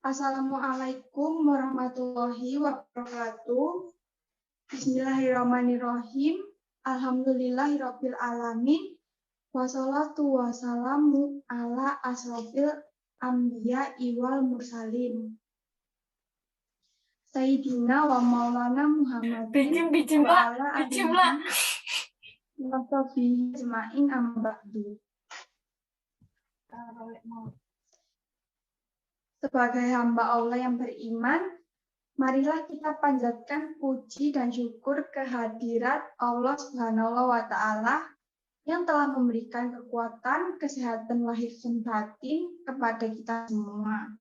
Assalamualaikum warahmatullahi wabarakatuh. Bismillahirrahmanirrahim. Alhamdulillahirabbil alamin. Wassalatu wassalamu ala asrofil anbiya wal mursalin. Sayyidina wa maulana Muhammadin wa ala alihi wa sahbihi ajmain amma ba'du. Sebagai hamba Allah yang beriman, marilah kita panjatkan puji dan syukur kehadirat Allah Subhanahu wa Ta'ala yang telah memberikan kekuatan, kesehatan lahir dan batin kepada kita semua,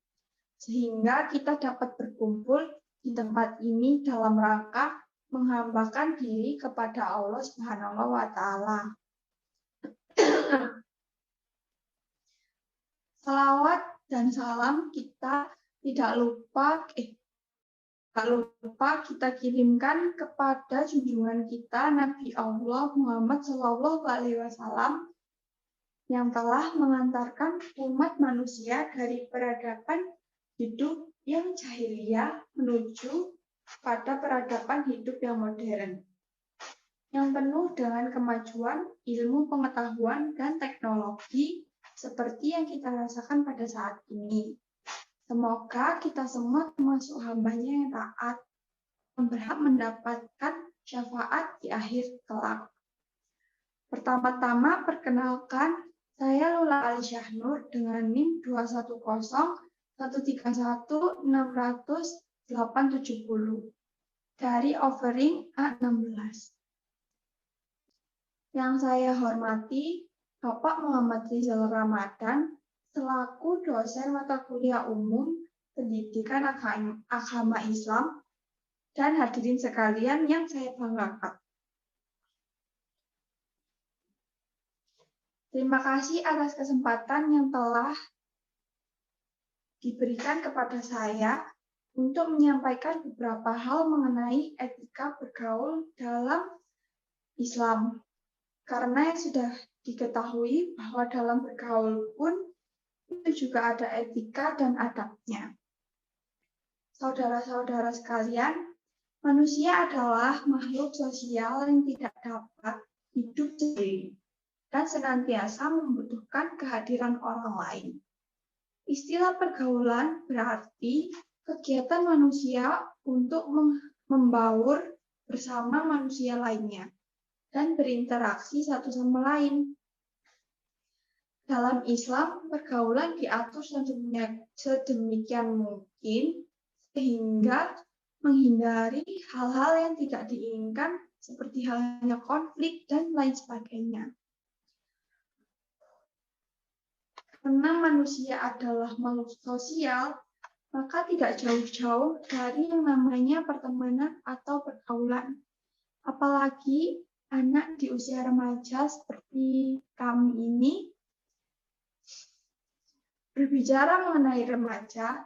sehingga kita dapat berkumpul di tempat ini dalam rangka menghambakan diri kepada Allah Subhanahu wa Ta'ala. Salawat dan salam kita tidak lupa kita kirimkan kepada junjungan kita Nabi Allah Muhammad SAW yang telah mengantarkan umat manusia dari peradaban hidup yang jahiliyah menuju pada peradaban hidup yang modern, yang penuh dengan kemajuan ilmu pengetahuan dan teknologi seperti yang kita rasakan pada saat ini. Semoga kita semua termasuk hambanya yang taat, yang berhak mendapatkan syafaat di akhir kelak. Pertama-tama perkenalkan, saya Lula Ali Syahnur dengan NIM 21013160870 dari Offering A16. Yang saya hormati Bapak Muhammad Rizal Ramadan selaku dosen mata kuliah umum pendidikan agama Islam dan hadirin sekalian yang saya banggakan. Terima kasih atas kesempatan yang telah diberikan kepada saya untuk menyampaikan beberapa hal mengenai etika bergaul dalam Islam. Karena yang sudah diketahui bahwa dalam bergaul pun itu juga ada etika dan adabnya. Saudara-saudara sekalian, manusia adalah makhluk sosial yang tidak dapat hidup sendiri dan senantiasa membutuhkan kehadiran orang lain. Istilah pergaulan berarti kegiatan manusia untuk membaur bersama manusia lainnya dan berinteraksi satu sama lain. Dalam Islam, pergaulan diatur sedemikian mungkin sehingga menghindari hal-hal yang tidak diinginkan seperti halnya konflik dan lain sebagainya. Karena manusia adalah makhluk sosial, maka tidak jauh-jauh dari yang namanya pertemanan atau pergaulan. Apalagi anak di usia remaja seperti kami ini. Berbicara mengenai remaja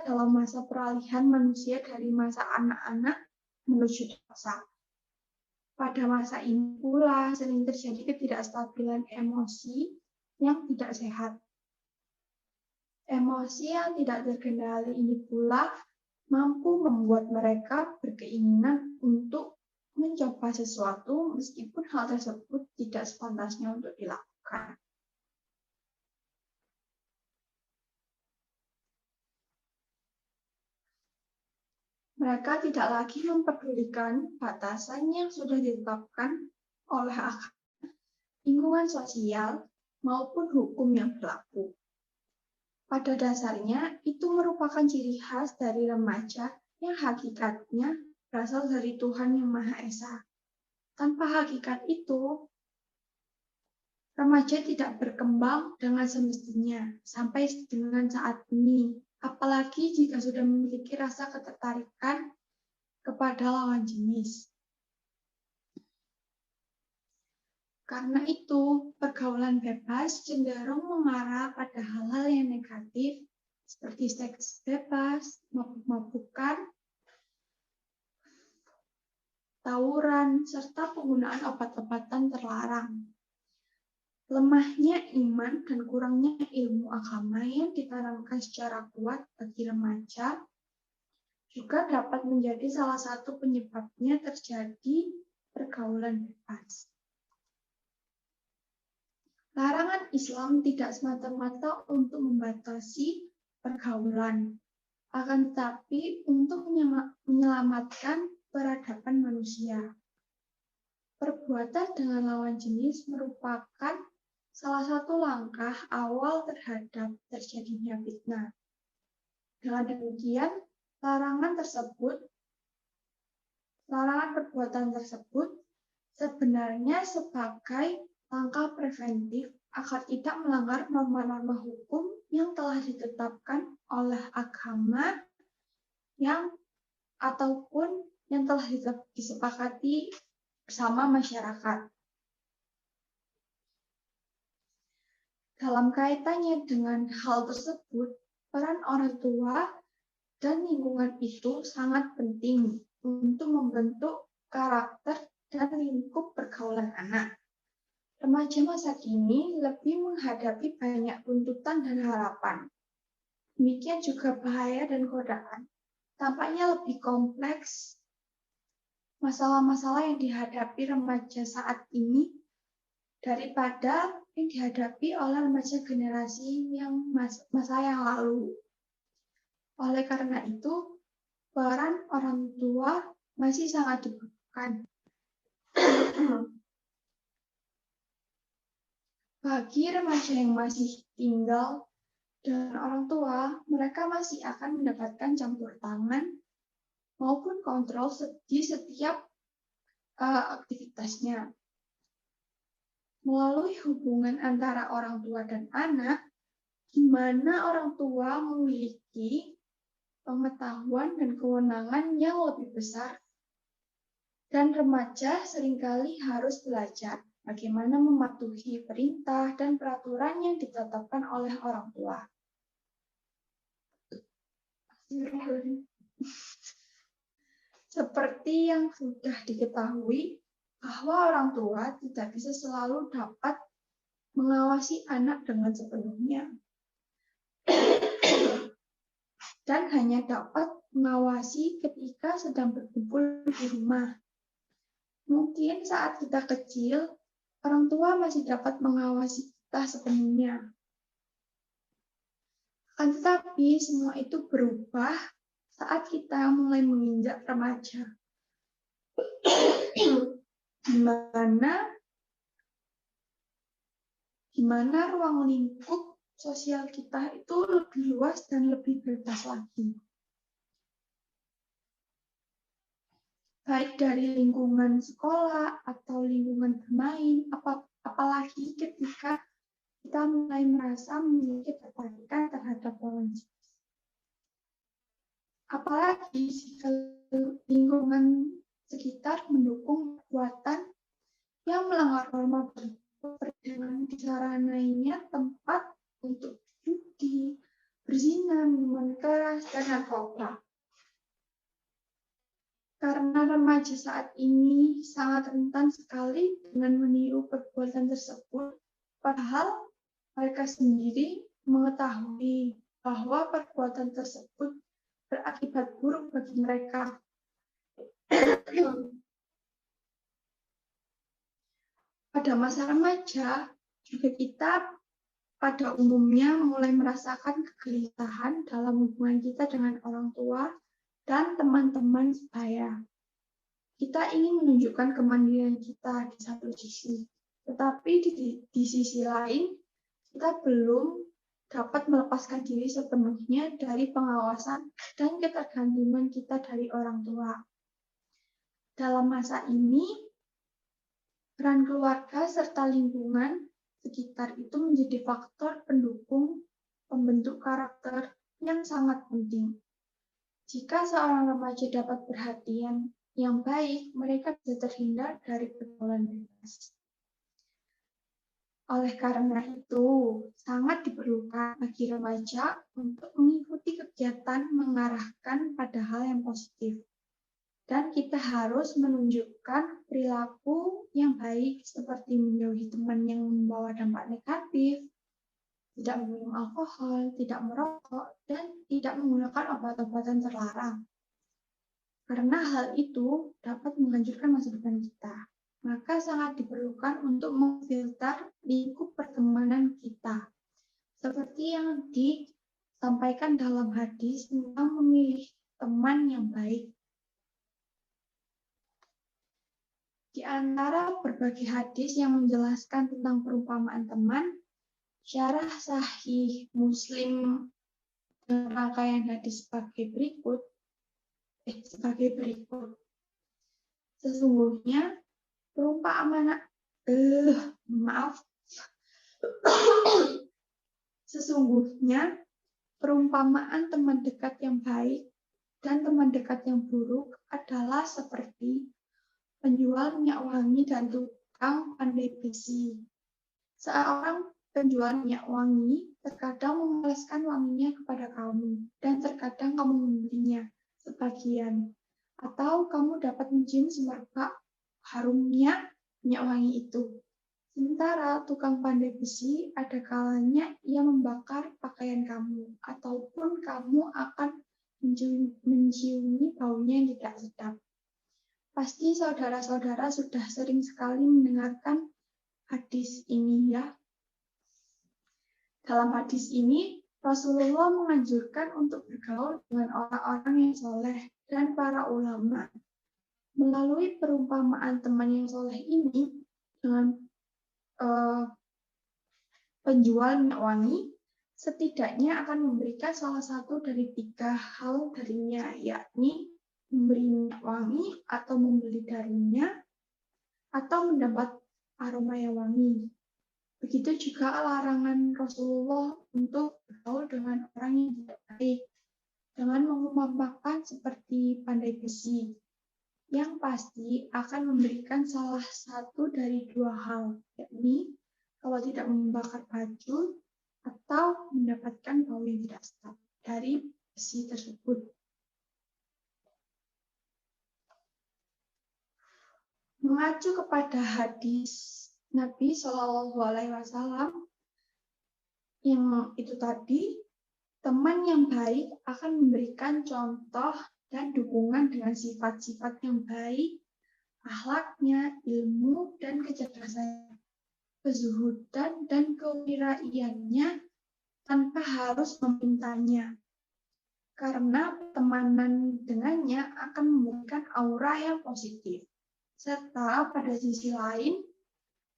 dalam masa peralihan manusia dari masa anak-anak menuju dewasa. Pada masa ini pula sering terjadi ketidakstabilan emosi yang tidak sehat. Emosi yang tidak terkendali ini pula mampu membuat mereka berkeinginan untuk mencoba sesuatu meskipun hal tersebut tidak sepantasnya untuk dilakukan. Mereka tidak lagi mempedulikan batasan yang sudah ditetapkan oleh lingkungan sosial maupun hukum yang berlaku. Pada dasarnya, itu merupakan ciri khas dari remaja yang hakikatnya berasal dari Tuhan Yang Maha Esa. Tanpa hakikat itu, remaja tidak berkembang dengan semestinya sampai dengan saat ini. Apalagi jika sudah memiliki rasa ketertarikan kepada lawan jenis. Karena itu, pergaulan bebas cenderung mengarah pada hal-hal yang negatif seperti seks bebas, mabuk-mabukan, tawuran, serta penggunaan obat-obatan terlarang. Lemahnya iman dan kurangnya ilmu agama yang ditanamkan secara kuat bagi remaja juga dapat menjadi salah satu penyebabnya terjadi pergaulan bebas. Larangan Islam tidak semata-mata untuk membatasi pergaulan, akan tetapi untuk menyelamatkan peradaban manusia. Perbuatan dengan lawan jenis merupakan salah satu langkah awal terhadap terjadinya fitnah. Dengan demikian, larangan perbuatan tersebut sebenarnya sebagai langkah preventif agar tidak melanggar norma-norma hukum yang telah ditetapkan oleh agama ataupun yang telah disepakati bersama masyarakat. Dalam kaitannya dengan hal tersebut, peran orang tua dan lingkungan itu sangat penting untuk membentuk karakter dan lingkup pergaulan anak. Remaja masa kini lebih menghadapi banyak tuntutan dan harapan. Demikian juga bahaya dan godaan. Tampaknya lebih kompleks masalah-masalah yang dihadapi remaja saat ini daripada yang dihadapi oleh remaja generasi yang masa yang lalu. Oleh karena itu, peran orang tua masih sangat dibutuhkan. Bagi remaja yang masih tinggal dengan orang tua, mereka masih akan mendapatkan campur tangan maupun kontrol di setiap aktivitasnya. Melalui hubungan antara orang tua dan anak, di mana orang tua memiliki pengetahuan dan kewenangan yang lebih besar, dan remaja seringkali harus belajar bagaimana mematuhi perintah dan peraturan yang ditetapkan oleh orang tua. Seperti yang sudah diketahui, bahwa orang tua tidak bisa selalu dapat mengawasi anak dengan sepenuhnya, dan hanya dapat mengawasi ketika sedang berkumpul di rumah. Mungkin saat kita kecil, orang tua masih dapat mengawasi kita sepenuhnya. Akan tetapi semua itu berubah saat kita mulai menginjak remaja, di mana ruang lingkup sosial kita itu lebih luas dan lebih bebas lagi. Baik dari lingkungan sekolah atau lingkungan bermain, apalagi ketika kita mulai merasa memiliki ketertarikan terhadap lawan jenis. Apalagi jika lingkungan sekitar mendukung perbuatan yang melanggar norma dengan disaranainya tempat untuk judi, berzina, minuman keras, dan narkoba. Karena remaja saat ini sangat rentan sekali dengan meniru perbuatan tersebut, padahal mereka sendiri mengetahui bahwa perbuatan tersebut berakibat buruk bagi mereka. Pada masa remaja, juga kita pada umumnya mulai merasakan kegelisahan dalam hubungan kita dengan orang tua dan teman-teman sebaya. Kita ingin menunjukkan kemandirian kita di satu sisi, tetapi di sisi lain, kita belum dapat melepaskan diri sepenuhnya dari pengawasan dan ketergantungan kita dari orang tua. Dalam masa ini, peran keluarga serta lingkungan sekitar itu menjadi faktor pendukung pembentuk karakter yang sangat penting. Jika seorang remaja dapat perhatian yang baik, mereka bisa terhindar dari pergaulan bebas. Oleh karena itu, sangat diperlukan bagi remaja untuk mengikuti kegiatan mengarahkan pada hal yang positif Dan kita harus menunjukkan perilaku yang baik seperti menjauhi teman yang membawa dampak negatif, tidak meminum alkohol, tidak merokok, dan tidak menggunakan obat-obatan terlarang. Karena hal itu dapat menghancurkan masa depan kita. Maka sangat diperlukan untuk memfilter lingkup pertemanan kita. Seperti yang disampaikan dalam hadis tentang memilih teman yang baik. Di antara berbagai hadis yang menjelaskan tentang perumpamaan teman, syarah Sahih Muslim dengan rangkaian hadis sebagai berikut. Sesungguhnya perumpamaan Sesungguhnya perumpamaan teman dekat yang baik dan teman dekat yang buruk adalah seperti penjual minyak wangi dan tukang pandai besi. Seorang penjual minyak wangi terkadang memelaskan wanginya kepada kamu, dan terkadang kamu membelinya sebagian. Atau kamu dapat mencium semerbak harumnya minyak wangi itu. Sementara tukang pandai besi ada kalanya ia membakar pakaian kamu, ataupun kamu akan menciumi baunya yang tidak sedap. Pasti saudara-saudara sudah sering sekali mendengarkan hadis ini ya. Dalam hadis ini, Rasulullah menganjurkan untuk bergaul dengan orang-orang yang soleh dan para ulama. Melalui perumpamaan teman yang soleh ini, dengan penjual minyak wangi, setidaknya akan memberikan salah satu dari 3 hal darinya, yakni memberi minyak wangi, atau membeli darinya, atau mendapat aroma yang wangi. Begitu juga larangan Rasulullah untuk bergaul dengan orang yang tidak baik, dengan mengumpamakan seperti pandai besi, yang pasti akan memberikan salah satu dari 2 hal, yakni kalau tidak membakar baju atau mendapatkan bau yang tidak sedap dari besi tersebut. Mengacu kepada hadis Nabi Shallallahu Alaihi Wasallam yang itu tadi, teman yang baik akan memberikan contoh dan dukungan dengan sifat-sifat yang baik, akhlaknya, ilmu, dan kecerdasan, kezuhudan, dan kewiraiannya tanpa harus memintanya. Karena pertemanan dengannya akan memberikan aura yang positif. Serta pada sisi lain,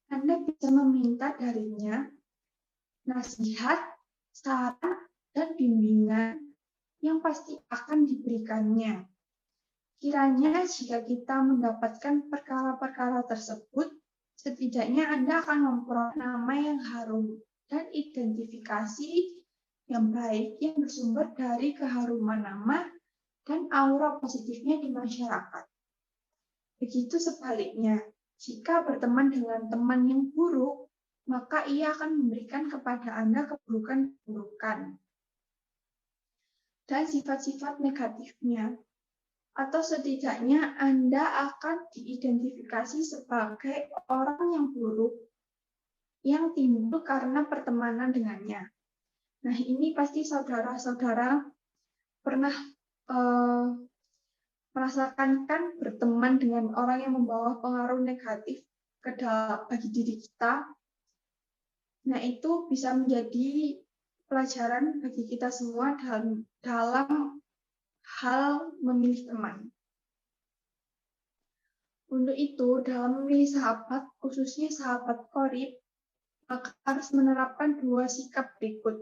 Anda bisa meminta darinya nasihat, saran, dan bimbingan yang pasti akan diberikannya. Kiranya jika kita mendapatkan perkara-perkara tersebut, setidaknya Anda akan memperoleh nama yang harum dan identifikasi yang baik yang bersumber dari keharuman nama dan aura positifnya di masyarakat. Begitu sebaliknya, jika berteman dengan teman yang buruk, maka ia akan memberikan kepada Anda keburukan-keburukan dan sifat-sifat negatifnya. Atau setidaknya Anda akan diidentifikasi sebagai orang yang buruk yang timbul karena pertemanan dengannya. Nah, ini pasti saudara-saudara pernah merasakan kan berteman dengan orang yang membawa pengaruh negatif bagi diri kita. Nah, itu bisa menjadi pelajaran bagi kita semua dalam hal memilih teman. Untuk itu, dalam memilih sahabat, khususnya sahabat qarib, maka harus menerapkan 2 sikap berikut.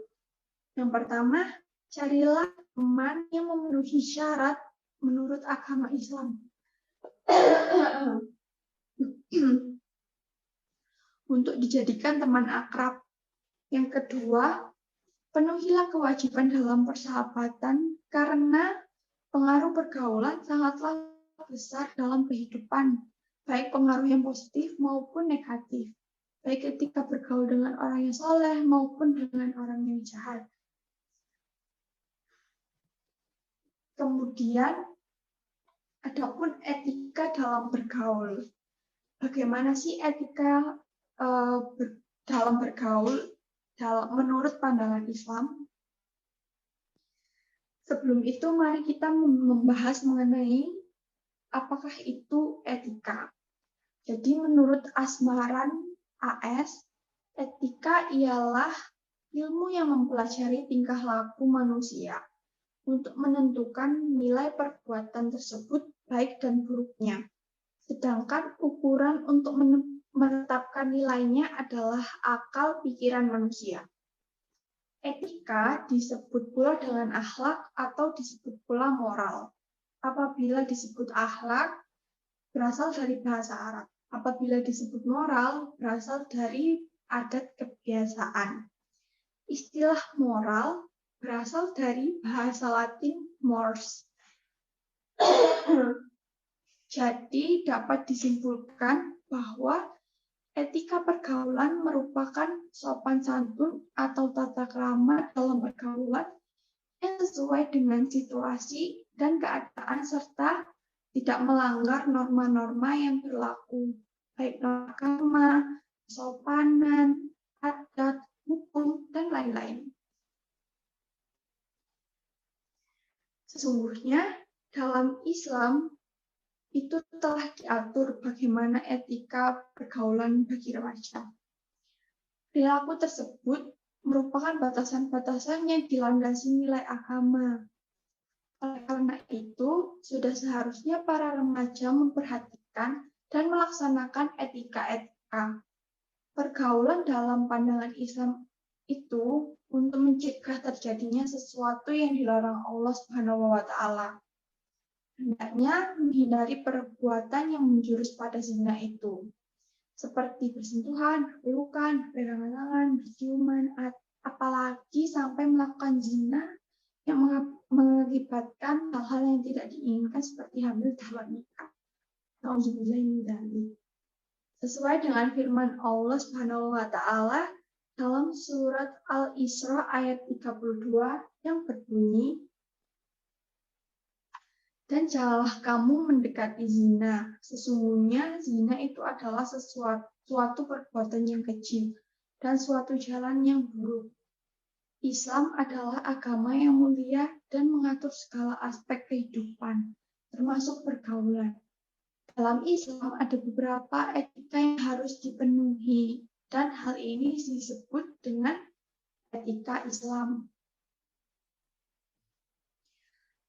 Yang pertama, carilah teman yang memenuhi syarat menurut agama Islam. Untuk dijadikan teman akrab. Yang kedua, penuhilah kewajiban dalam persahabatan karena pengaruh pergaulan sangatlah besar dalam kehidupan, baik pengaruh yang positif maupun negatif, baik ketika bergaul dengan orang yang soleh maupun dengan orang yang jahat. Kemudian, Adapun etika dalam bergaul. Bagaimana sih etika dalam bergaul menurut pandangan Islam? Sebelum itu, mari kita membahas mengenai apakah itu etika. Jadi menurut Asmaran AS, etika ialah ilmu yang mempelajari tingkah laku manusia untuk menentukan nilai perbuatan tersebut baik dan buruknya. Sedangkan ukuran untuk menetapkan nilainya adalah akal pikiran manusia. Etika disebut pula dengan akhlak atau disebut pula moral. Apabila disebut akhlak, berasal dari bahasa Arab. Apabila disebut moral, berasal dari adat kebiasaan. Istilah moral berasal dari bahasa Latin mors. Jadi dapat disimpulkan bahwa etika pergaulan merupakan sopan santun atau tata krama dalam pergaulan yang sesuai dengan situasi dan keadaan serta tidak melanggar norma-norma yang berlaku, baik norma agama, kesopanan, adat, hukum, dan lain-lain. Sesungguhnya dalam Islam itu telah diatur bagaimana etika pergaulan bagi remaja. Perilaku tersebut merupakan batasan-batasan yang dilandasi nilai agama. Oleh karena itu, sudah seharusnya para remaja memperhatikan dan melaksanakan etika-etika. Pergaulan dalam pandangan Islam itu untuk mencegah terjadinya sesuatu yang dilarang Allah Subhanahu wa Ta'ala. Hendaknya menghindari perbuatan yang menjurus pada zina itu, seperti bersentuhan, pelukan, pegangan tangan, berciuman, apalagi sampai melakukan zina yang mengakibatkan hal-hal yang tidak diinginkan seperti hamil dan nikah. Sesuai dengan firman Allah Subhanahu wa Ta'ala dalam surat Al-Isra ayat 32 yang berbunyi, dan janganlah kamu mendekati zina. Sesungguhnya zina itu adalah suatu perbuatan yang kecil dan suatu jalan yang buruk. Islam adalah agama yang mulia dan mengatur segala aspek kehidupan, termasuk pergaulan. Dalam Islam ada beberapa etika yang harus dipenuhi, dan hal ini disebut dengan etika Islam.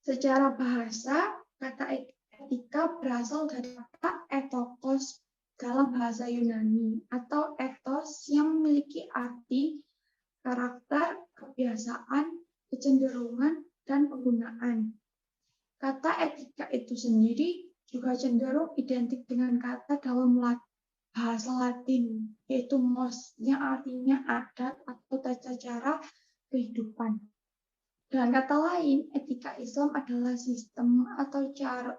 Secara bahasa, kata etika berasal dari kata ethos dalam bahasa Yunani, atau ethos yang memiliki arti, karakter, kebiasaan, kecenderungan, dan penggunaan. Kata etika itu sendiri juga cenderung identik dengan kata dalam bahasa Latin, yaitu mos, yang artinya adat atau tata cara kehidupan. Dengan kata lain, etika Islam adalah sistem atau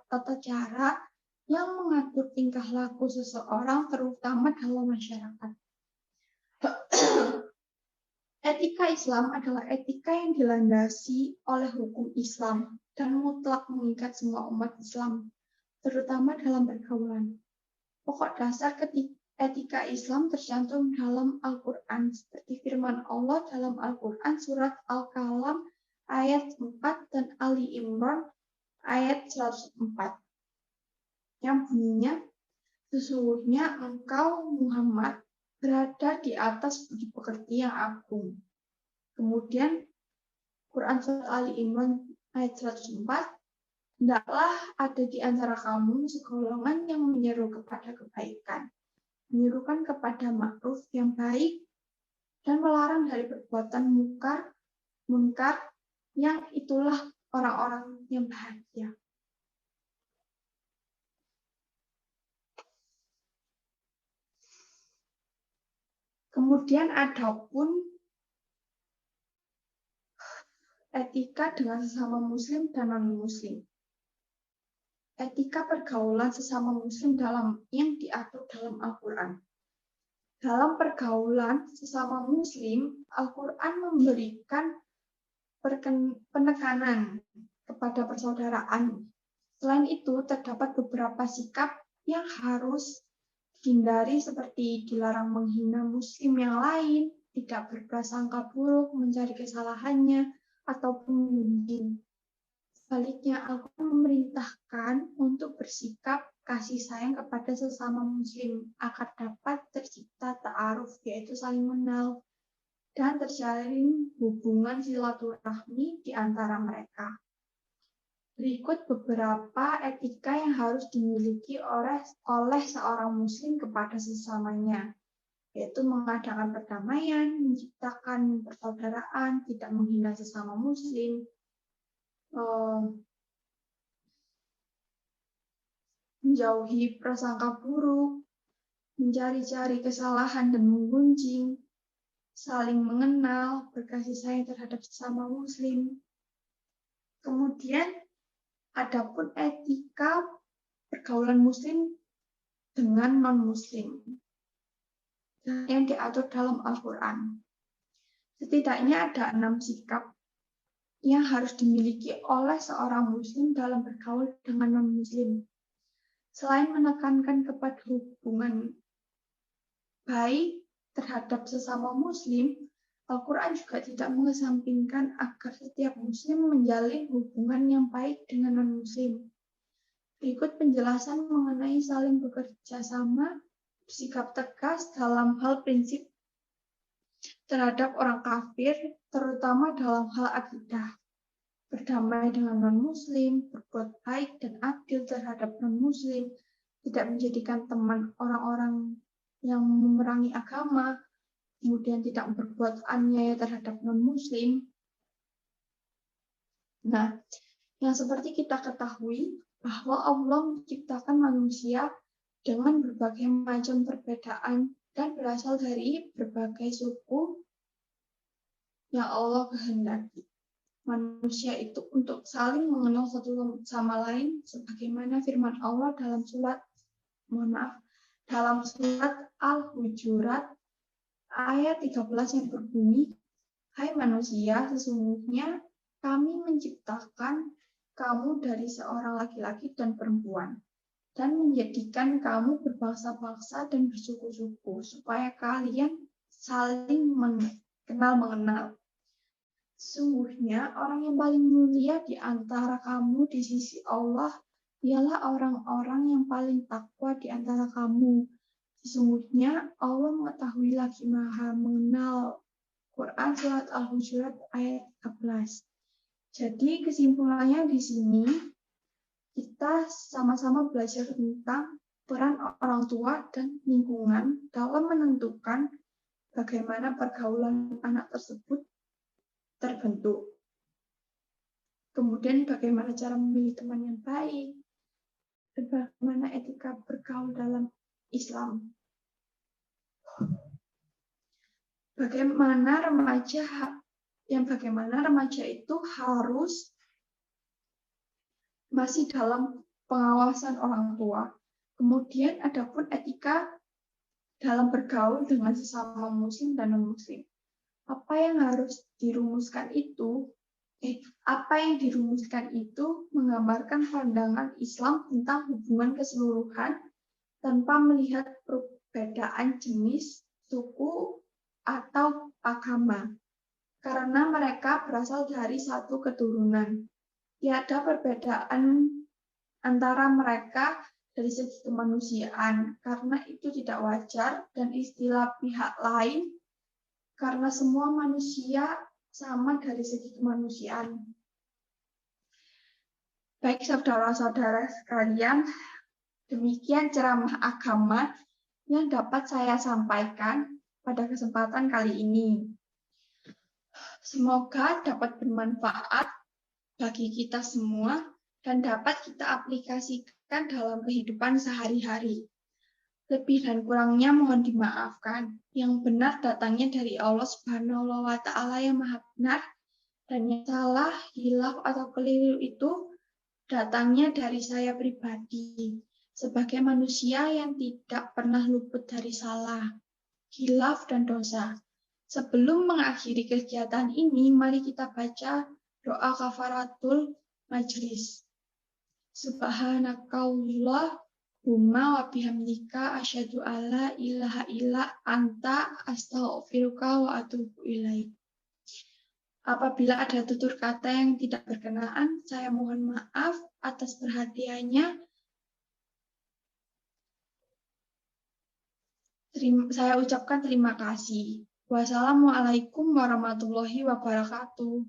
tata cara yang mengatur tingkah laku seseorang, terutama dalam masyarakat. Etika Islam adalah etika yang dilandasi oleh hukum Islam dan mutlak mengikat semua umat Islam, terutama dalam pergaulan. Pokok dasar etika Islam tercantum dalam Al-Quran, seperti firman Allah dalam Al-Quran surat Al-Qalam ayat 4 dan Ali Imran ayat 104 yang bunyinya, sesungguhnya engkau Muhammad berada di atas budi pekerti yang agung. Kemudian Quran surat Ali Imran ayat 104, hendaklah ada di antara kamu segolongan yang menyeru kepada kebaikan, menyerukan kepada ma'ruf yang baik, dan melarang dari perbuatan munkar, yang itulah orang-orang yang bahagia. Kemudian adapun etika dengan sesama muslim dan non-muslim. Etika pergaulan sesama muslim yang diatur dalam Al-Quran. Dalam pergaulan sesama muslim, Al-Quran memberikan penekanan kepada persaudaraan, Selain itu, terdapat beberapa sikap yang harus dihindari seperti dilarang menghina muslim yang lain, tidak berprasangka buruk, mencari kesalahannya, ataupun membenci. Sebaliknya, Al-Quran memerintahkan untuk bersikap kasih sayang kepada sesama muslim agar dapat tercipta ta'aruf, yaitu saling mengenal, dan terjalin hubungan silaturahmi di antara mereka. Berikut beberapa etika yang harus dimiliki oleh seorang muslim kepada sesamanya, yaitu mengadakan perdamaian, menciptakan persaudaraan, tidak menghina sesama muslim, menjauhi prasangka buruk, mencari-cari kesalahan dan menggunjing, saling mengenal, berkasih sayang terhadap sesama muslim. Kemudian, adapun etika pergaulan muslim dengan non-muslim yang diatur dalam Al-Quran. Setidaknya ada 6 sikap yang harus dimiliki oleh seorang muslim dalam bergaul dengan non-muslim. Selain menekankan kepada hubungan baik terhadap sesama muslim, Al-Quran juga tidak mengesampingkan agar setiap muslim menjalin hubungan yang baik dengan non-muslim. Berikut penjelasan mengenai saling bekerja sama, bersikap tegas dalam hal prinsip terhadap orang kafir, terutama dalam hal akidah. Berdamai dengan non-muslim, berbuat baik dan adil terhadap non-muslim, tidak menjadikan teman orang-orang yang memerangi agama, kemudian tidak berbuat aniaya terhadap non-muslim. Nah, yang seperti kita ketahui bahwa Allah menciptakan manusia dengan berbagai macam perbedaan dan berasal dari berbagai suku yang Allah kehendaki. Manusia itu untuk saling mengenal satu sama lain sebagaimana firman Allah dalam surat Al-Hujurat ayat 13 yang berbunyi, "Hai manusia, sesungguhnya kami menciptakan kamu dari seorang laki-laki dan perempuan dan menjadikan kamu berbangsa-bangsa dan bersuku-suku supaya kalian saling mengenal. Sesungguhnya orang yang paling mulia di antara kamu di sisi Allah ialah orang-orang yang paling takwa di antara kamu. Sesungguhnya Allah mengetahui lagi Maha mengenal." Quran surat Al-Hujurat ayat 13. Jadi kesimpulannya di sini kita sama-sama belajar tentang peran orang tua dan lingkungan dalam menentukan bagaimana pergaulan anak tersebut terbentuk. Kemudian bagaimana cara memilih teman yang baik, dan bagaimana etika bergaul dalam Islam. Bagaimana remaja itu harus masih dalam pengawasan orang tua. Kemudian adapun etika dalam bergaul dengan sesama muslim dan non-muslim. Apa yang dirumuskan itu menggambarkan pandangan Islam tentang hubungan keseluruhan tanpa melihat perbedaan jenis, suku, atau agama. Karena mereka berasal dari satu keturunan. Tiada perbedaan antara mereka dari segi kemanusiaan, karena itu tidak wajar, dan istilah pihak lain karena semua manusia sama dari segi kemanusiaan. Baik saudara-saudara sekalian, demikian ceramah agama yang dapat saya sampaikan pada kesempatan kali ini. Semoga dapat bermanfaat bagi kita semua dan dapat kita aplikasikan dalam kehidupan sehari-hari. Lebih dan kurangnya mohon dimaafkan. Yang benar datangnya dari Allah Subhanahu wa Ta'ala yang Maha Benar, dan yang salah, hilaf atau keliru itu datangnya dari saya pribadi sebagai manusia yang tidak pernah luput dari salah, hilaf dan dosa. Sebelum mengakhiri kegiatan ini, mari kita baca doa kafaratul majlis. Subhanakallahumma wa bihamdika asyhadu alla ilaha illa anta astaghfiruka wa atubu ilaik. Apabila ada tutur kata yang tidak berkenaan, saya mohon maaf atas perhatiannya. Saya ucapkan terima kasih. Wassalamualaikum warahmatullahi wabarakatuh.